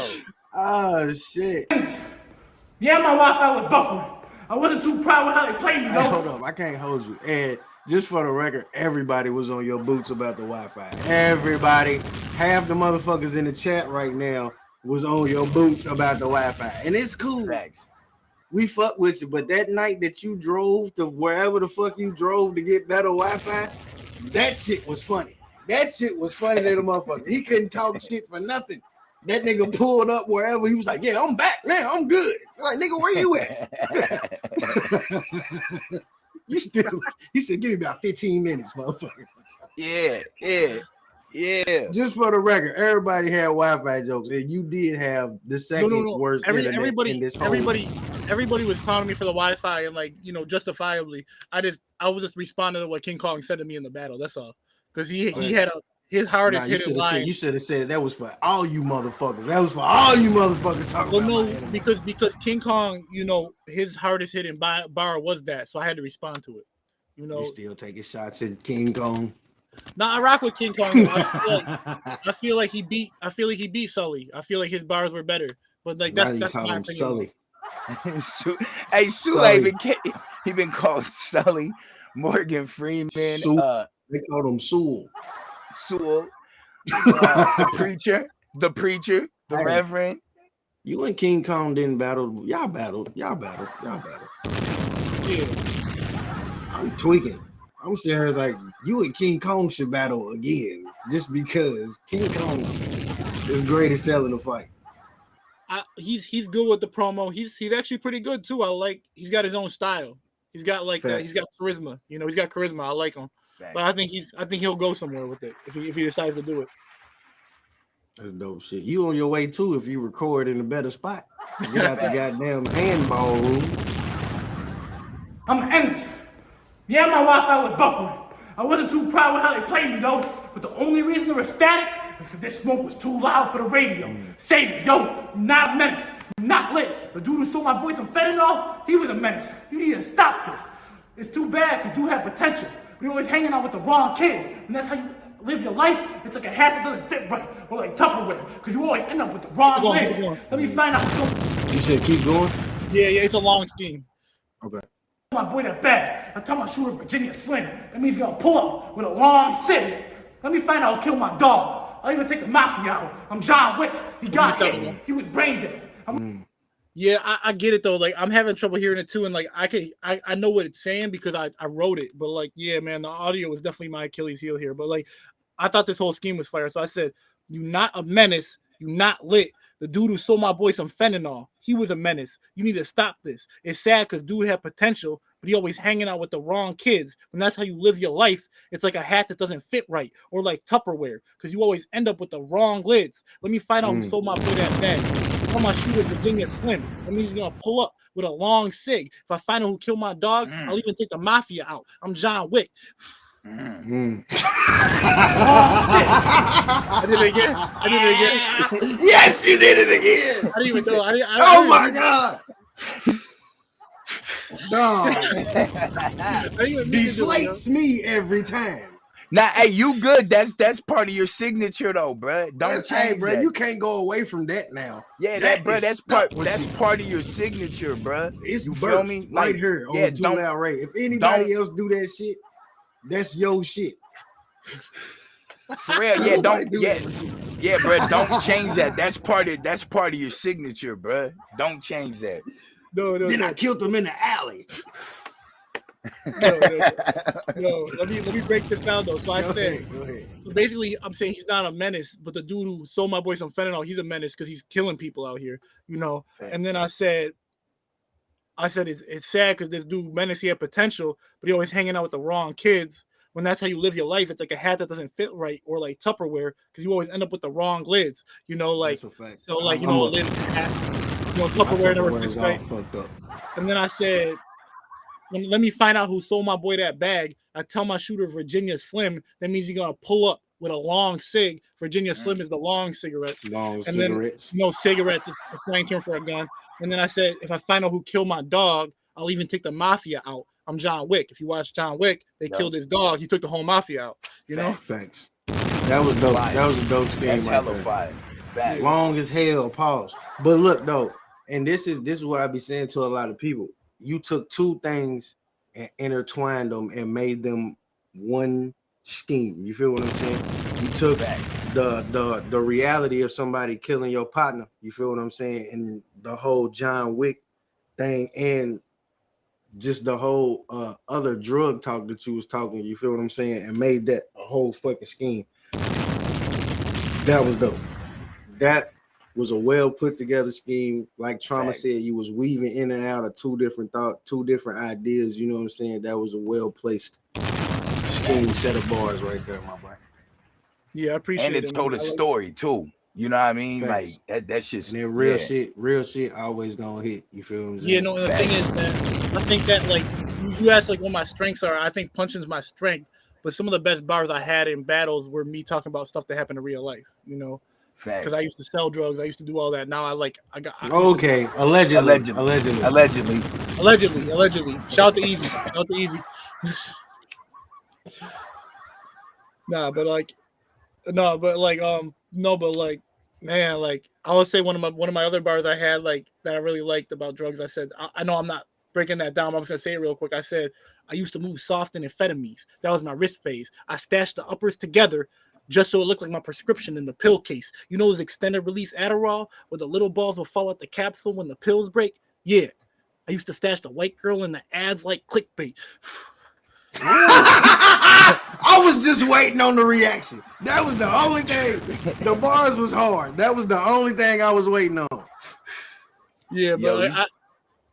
Oh shit. Yeah, my Wi-Fi was buffering. I wasn't too proud with how they played me though. Hey, hold up, I can't hold you. And just for the record, everybody was on your boots about the Wi-Fi. Everybody, half the motherfuckers in the chat right now was on your boots about the Wi-Fi. And it's cool. Thanks. We fuck with you, but that night that you drove to wherever the fuck you drove to get better Wi-Fi, that shit was funny. That shit was funny to the motherfucker. He couldn't talk shit for nothing. That nigga pulled up wherever. He was like, yeah, I'm back now. I'm good. Like, nigga, where you at? You still, he said, give me about 15 minutes, motherfucker. Yeah. Just for the record, everybody had Wi-Fi jokes, and you did have the second worst internet in this whole. Everybody was clowning me for the Wi-Fi, and like, you know, justifiably. I was just responding to what King Kong said to me in the battle. That's all. Because he had his hardest hitting line. You should have said that was for all you motherfuckers. That was for all you motherfuckers talking about. No, because King Kong, you know, his hardest hitting bar was that, so I had to respond to it. You know, you still taking shots at King Kong. No, I rock with King Kong. I feel like he beat Sully. I feel like his bars were better, but like that's my opinion. Sully. Hey, Sule he been called Sully, Morgan Freeman, they called him Sewell. the preacher, the Reverend. You and King Kong didn't battle. Y'all battled. Yeah. I'm tweaking. I'm sitting here like you and King Kong should battle again, just because King Kong is great at selling the fight. He's good with the promo. He's actually pretty good too. I like. He's got his own style. He's got he's got charisma. You know, he's got charisma. I like him. Fact. But I think he'll go somewhere with it if he decides to do it. That's dope shit. You on your way too if you record in a better spot. Get out the goddamn handball room. I'm an Menace. Yeah, my Wi-Fi was buffering. I wasn't too proud with how they played me though. But the only reason they were static is because this smoke was too loud for the radio. Save it, yo. You're not a menace. You're not lit. The dude who sold my boy some fentanyl, he was a menace. You need to stop this. It's too bad because dude had potential. But you're always hanging out with the wrong kids. And that's how you live your life. It's like a hat that doesn't fit right. Or like Tupperware. Because you always end up with the wrong kids. Let me find out. You said keep going? Yeah, it's a long scheme. Okay. My boy that bad. I tell my shooter Virginia Slim. That means he's gonna pull up with a long cig. Let me find out who killed my dog. I'll even take the mafia out. I'm John Wick. He got hit. He was brain dead. Yeah, I get it though. Like I'm having trouble hearing it too, and like I know what it's saying because I wrote it. But like, yeah, man, the audio is definitely my Achilles heel here. But like, I thought this whole scheme was fire, so I said, "You not a menace. You not lit. The dude who sold my boy some fentanyl, he was a menace. You need to stop this. It's sad because dude had potential, but he always hanging out with the wrong kids. And that's how you live your life. It's like a hat that doesn't fit right, or like Tupperware, because you always end up with the wrong lids. Let me find out who sold my boy that bag. Tell my shooter Virginia Slim. That means he's gonna pull up with a long cig. If I find out who killed my dog, I'll even take the mafia out. I'm John Wick." I did it again. Yes, you did it again. I didn't even know. Oh my god. No. Deflates me every time. Nah, hey, you good. That's part of your signature though, bro. Don't change, bro. that. You can't go away from that now. Yeah, that's part of your signature, bro. It's you feel me? Right here on Too Loud Ray. If anybody else do that shit, that's your shit. For real, yeah, bro. Don't change that. That's part of your signature, bro. Don't change that. No. I killed him in the alley. No, let me break this down though. So go ahead. So basically, I'm saying he's not a menace, but the dude who sold my boy some fentanyl, he's a menace because he's killing people out here, you know. And then I said it's sad because this dude Menace, he had potential, but he always hanging out with the wrong kids. When that's how you live your life, it's like a hat that doesn't fit right, or like Tupperware, because you always end up with the wrong lids, you know, like so, like you know, lid hat, you know, Tupperware never fits right. And then I said, let me find out who sold my boy that bag. I tell my shooter Virginia Slim. That means he's gonna pull up with a long cig. Virginia Slim is the long cigarettes. Cigarettes. Then, cigarettes. It's a slang term for a gun. And then I said, if I find out who killed my dog, I'll even take the mafia out. I'm John Wick. If you watch John Wick, they killed his dog. He took the whole mafia out. You know. Thanks. That was dope. That was a dope scheme. That's hella fire. Long as hell. Pause. But look though, and this is what I be saying to a lot of people. You took two things and intertwined them and made them one scheme. You feel what I'm saying? You took the reality of somebody killing your partner. You feel what I'm saying? And the whole John Wick thing and just the whole other drug talk that you was talking. You feel what I'm saying? And made that a whole fucking scheme. That was dope. That was a well put together scheme. Like Trauma said, you was weaving in and out of two different ideas. You know what I'm saying? That was a well placed scheme, set of bars right there, my boy. Yeah, I appreciate it. And it told a story too. You know what I mean? Facts. Like that's just and then real shit always gonna hit. You feel what I'm saying? Yeah, no, the thing is that I think that like you asked like what my strengths are. I think punching's my strength, but some of the best bars I had in battles were me talking about stuff that happened in real life, you know. Because I used to sell drugs, I used to do all that. Now allegedly. Shout out to Easy. man, like I would say one of my other bars I had like that I really liked about drugs. I said, I know I'm not breaking that down, but I'm just gonna say it real quick. I said I used to move soft in amphetamines. That was my wrist phase. I stashed the uppers together just so it looked like my prescription in the pill case. You know those extended release Adderall where the little balls will fall out the capsule when the pills break? Yeah. I used to stash the white girl in the ads like clickbait. I was just waiting on the reaction. That was the only thing. The bars was hard. That was the only thing I was waiting on. Yeah, but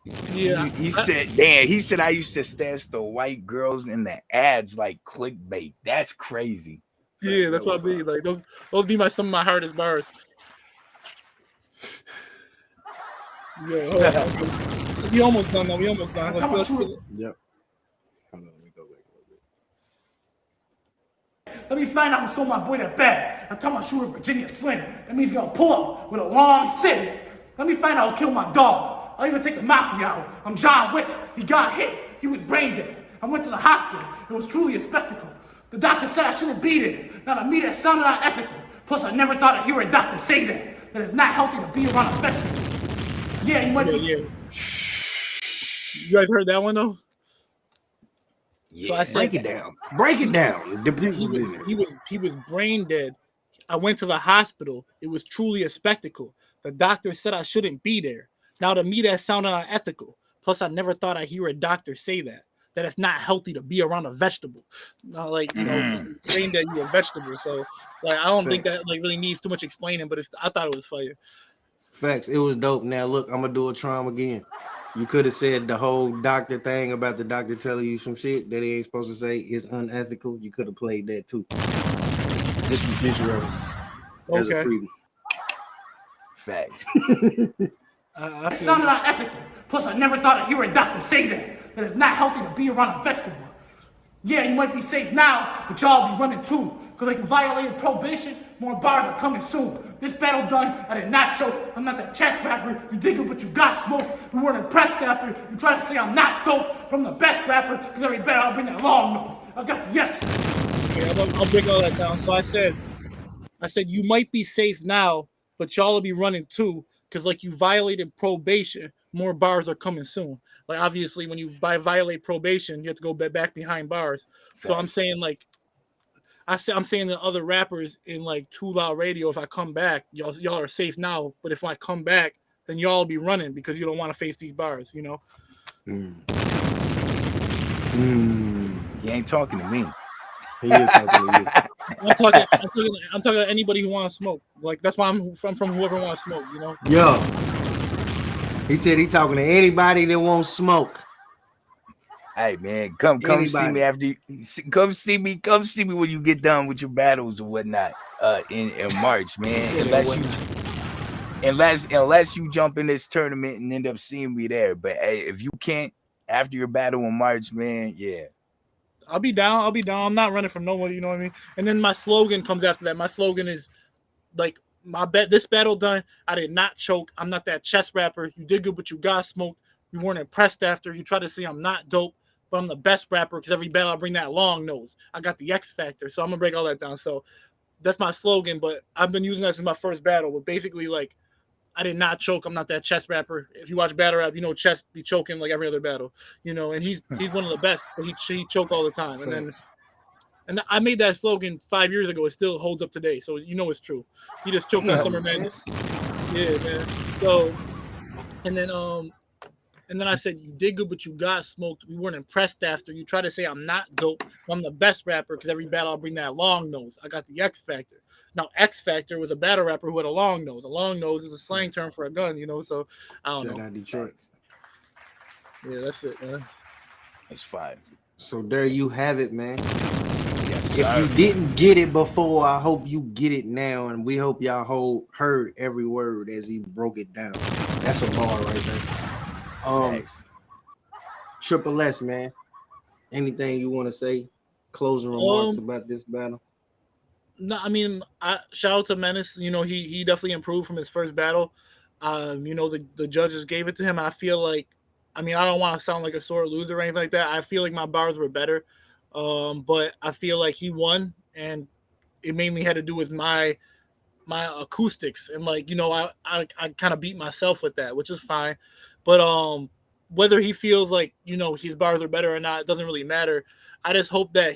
he said I used to stash the white girls in the ads like clickbait. That's crazy. Yeah, that's what I mean. Like those be some of my hardest bars. Yeah, hold on. So we almost done though. We almost done. Let's go. Yep. Let me find out who sold my boy that bag. I tell my shooter Virginia Slim. That means he's gonna pull up with a long stick. Let me find out who killed my dog. I'll even take the mafia out. I'm John Wick. He got hit. He was brain dead. I went to the hospital. It was truly a spectacle. The doctor said I shouldn't be there. Now to me that sounded unethical. Plus I never thought I'd hear a doctor say that. That it's not healthy to be around a vegetable. Yeah, he might be. Yeah. You guys heard that one though? Yeah. So I said, break it down. Break it down. He was brain dead. I went to the hospital. It was truly a spectacle. The doctor said I shouldn't be there. Now to me that sounded unethical. Plus I never thought I'd hear a doctor say that it's not healthy to be around a vegetable. Like, you know, brain dead, you a vegetable. So like I don't think that like really needs too much explaining, but I thought it was fire. Facts. It was dope. Now look, I'm gonna do a trauma again. You could have said the whole doctor thing about the doctor telling you some shit that he ain't supposed to say is unethical. You could have played that too. Just for future reference. As a freebie. Facts. It sounded unethical. Plus, I never thought I'd hear a doctor say that it's not healthy to be around a vegetable. Yeah, you might be safe now, but y'all be running too. Because like you violated probation, more bars are coming soon. This battle done, I did not choke. I'm not that chest rapper. You dig it, but you got smoke. You weren't impressed after. You try to say I'm not dope, but I'm the best rapper. Because every battle I'll bring that long nose. I got the X. Okay, I'll break all that down. So I said you might be safe now, but y'all will be running too. Because like you violated probation, more bars are coming soon. Like obviously when you violate probation, you have to go back behind bars. So I'm saying like I'm saying to other rappers in like Too Loud Radio, if I come back, y'all are safe now. But if I come back, then y'all will be running because you don't want to face these bars, you know. He ain't talking to me. He is talking to you. I'm talking to anybody who wants to smoke. Like that's why I'm from whoever wants to smoke, you know. Yo, he said he talking to anybody that won't smoke. Hey man, come see me after you, come see me when you get done with your battles or whatnot in March, man. Unless you jump in this tournament and end up seeing me there. But hey, if you can't after your battle in March, man, yeah. I'll be down. I'm not running from nobody, you know what I mean? And then my slogan comes after that. My slogan is like this battle done. I did not choke. I'm not that chess rapper. You did good, but you got smoked. You weren't impressed after. You try to say I'm not dope, but I'm the best rapper because every battle I bring that long nose. I got the X factor. So I'm gonna break all that down. So that's my slogan, but I've been using that since my first battle. But basically, like, I did not choke. I'm not that chess rapper. If you watch battle rap, you know Chess be choking like every other battle, you know, and he's one of the best, but he choke all the time. And I made that slogan 5 years ago. It still holds up today, so you know it's true. He just choked on Summer Madness. Yeah, man. So, and then I said, you did good, but you got smoked. We weren't impressed after. You try to say I'm not dope. I'm the best rapper because every battle I'll bring that long nose. I got the X factor. Now, X Factor was a battle rapper who had a long nose. A long nose is a slang term for a gun, you know. So I don't know. Shout out Detroit. Yeah, that's it, man. It's fine. So there you have it, man. Yes, if you didn't get it before, I hope you get it now, and we hope y'all heard every word as he broke it down. That's a bar right there. Triple S, man. Anything you want to say? Closing remarks about this battle? No, I mean, shout out to Menace. You know, he definitely improved from his first battle. You know, the judges gave it to him. And I feel like, I mean, I don't want to sound like a sore loser or anything like that. I feel like my bars were better. But I feel like he won, and it mainly had to do with my my acoustics, and like, you know, I kind of beat myself with that, which is fine. But whether he feels like, you know, his bars are better or not, it doesn't really matter. I just hope that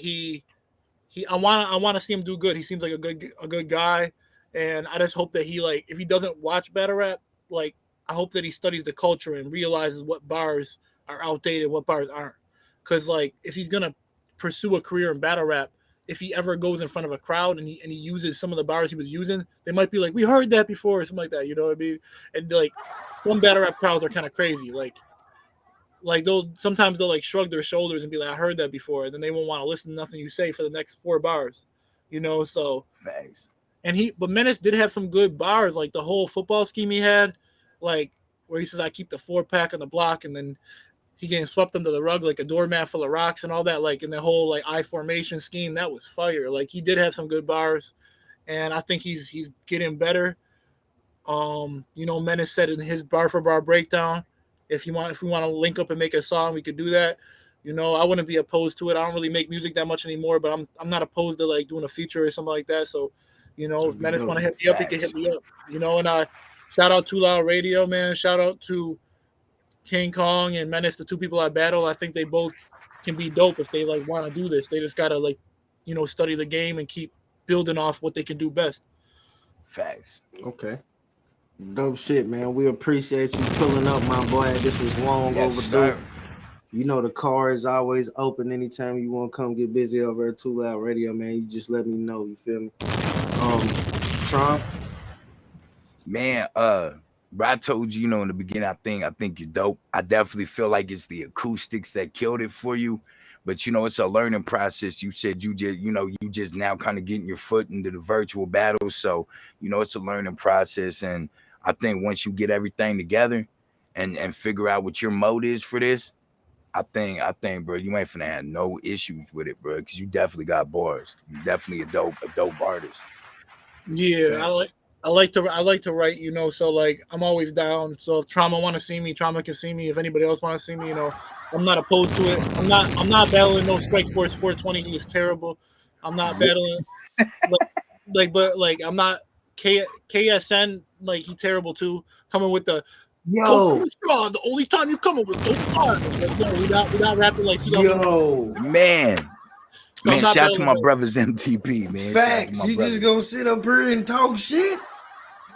I want to see him do good. He seems like a good guy, and I just hope that he, like, if he doesn't watch battle rap, like, I hope that he studies the culture and realizes what bars are outdated, what bars aren't. Because, like, if he's gonna pursue a career in battle rap, if he ever goes in front of a crowd and he uses some of the bars he was using, they might be like, we heard that before, or something like that. You know what I mean? And like, some battle rap crowds are kind of crazy. Like sometimes they'll like shrug their shoulders and be like, I heard that before, and then they won't want to listen to nothing you say for the next 4 bars. You know, so Facts. but Menace did have some good bars, like the whole football scheme he had, like where he says, I keep the 4-pack on the block, and then he getting swept under the rug like a doormat full of rocks and all that, like in the whole like I formation scheme. That was fire. Like, he did have some good bars, and I think he's getting better. You know, Menace said in his bar for bar breakdown, if we want to link up and make a song, we could do that. You know, I wouldn't be opposed to it. I don't really make music that much anymore, but I'm not opposed to like doing a feature or something like that. So, you know, if Menace want to hit me up, he can hit me up. You know, and I shout out to Loud Radio, man. Shout out to King Kong and Menace, the 2 people I battle. I think they both can be dope if they like want to do this. They just gotta, like, you know, study the game and keep building off what they can do best. Facts. Okay. Dope shit, man. We appreciate you pulling up, my boy. This was long overdue. Sir. You know the car is always open. Anytime you want to come get busy over at Too Loud Radio, man, you just let me know. You feel me? Trump. Man, bro, I told you, you know, in the beginning, I think you're dope. I definitely feel like it's the acoustics that killed it for you. But, you know, it's a learning process. You said you just now kind of getting your foot into the virtual battles. So, you know, it's a learning process. And I think once you get everything together and figure out what your mode is for this, I think, bro, you ain't finna have no issues with it, bro, because you definitely got bars. You definitely a dope artist. Yeah, I like to write, you know, so like I'm always down. So if Trauma want to see me, Trauma can see me. If anybody else want to see me, you know, I'm not opposed to it. I'm not battling no Strike Force 420. He is terrible. I'm not battling but I'm not KSN, like, he terrible too. Coming with the the only time you coming with those bars. Like, no, we not rapping like he Man. So man, shout out to my brothers MTP, man. Facts. You just gonna sit up here and talk shit?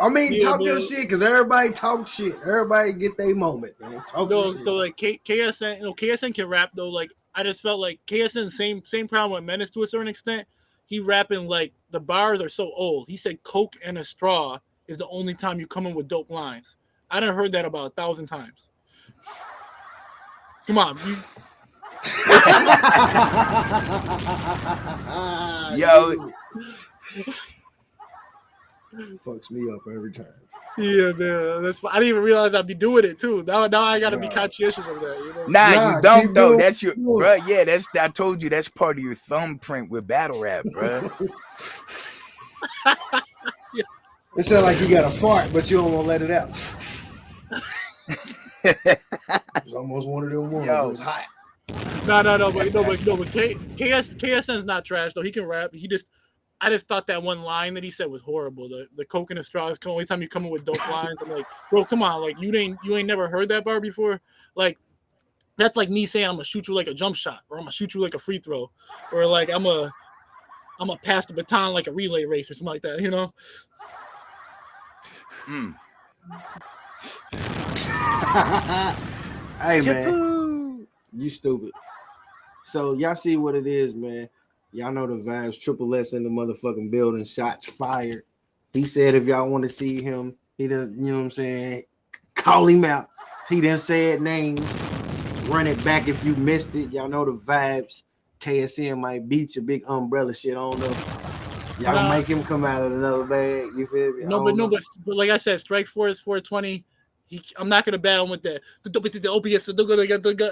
I mean, talk your shit, because everybody talk shit. Everybody get their moment, man. So like KSN, you know, KSN can rap though. Like, I just felt like KSN same problem with Menace to a certain extent. He rapping like the bars are so old. He said Coke and a straw is the only time you come in with dope lines. I done heard that about 1,000 times. Come on, Yo, fucks me up every time. Yeah, man. That's I didn't even realize I'd be doing it too. Now I gotta be conscientious of that. You know? Nah, you don't though. That's your bro. Yeah, I told you that's part of your thumbprint with battle rap, bro. It sounds like you got a fart, but you don't want to let it out. It's almost one of them ones. It was hot. But KSN's not trash though. He can rap. I just thought that one line that he said was horrible. The Coke and the straw is the only time you come in with dope lines. I'm like, bro, come on, like you ain't never heard that bar before. Like, that's like me saying I'm gonna shoot you like a jump shot, or I'm gonna shoot you like a free throw, or like I'm gonna pass the baton like a relay race or something like that. You know. Hey man, you stupid. So y'all see what it is, man. Y'all know the vibes. Triple S in the motherfucking building. Shots fired. He said if y'all want to see him, he done, you know what I'm saying, call him out. He done said names. Run it back if you missed it. Y'all know the vibes. KSN might beat your big umbrella shit. I don't know. Y'all make him come out of another bag. You feel me? But like I said, Strike Force 420. I'm not gonna battle him with the OPS.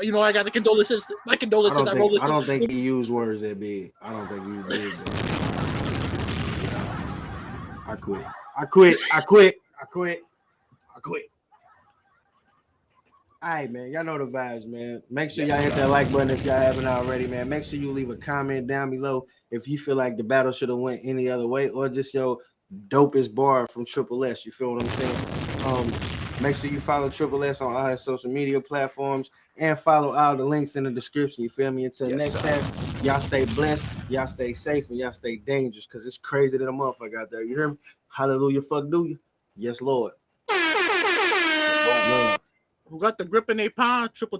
You know, I got the condolences. My condolences. I don't think he used words that big. I don't think he did that. I quit. All right, man. Y'all know the vibes, man. Make sure y'all hit that like button if y'all haven't already, man. Make sure you leave a comment down below if you feel like the battle should have went any other way, or just your dopest bar from Triple S. You feel what I'm saying? Make sure you follow Triple S on all his social media platforms and follow all the links in the description. You feel me? Until next time, y'all stay blessed, y'all stay safe, and y'all stay dangerous because it's crazy that a motherfucker out there. You hear me? Hallelujah, fuck do you? Yes, Lord. Who got the grip in their palm? Triple.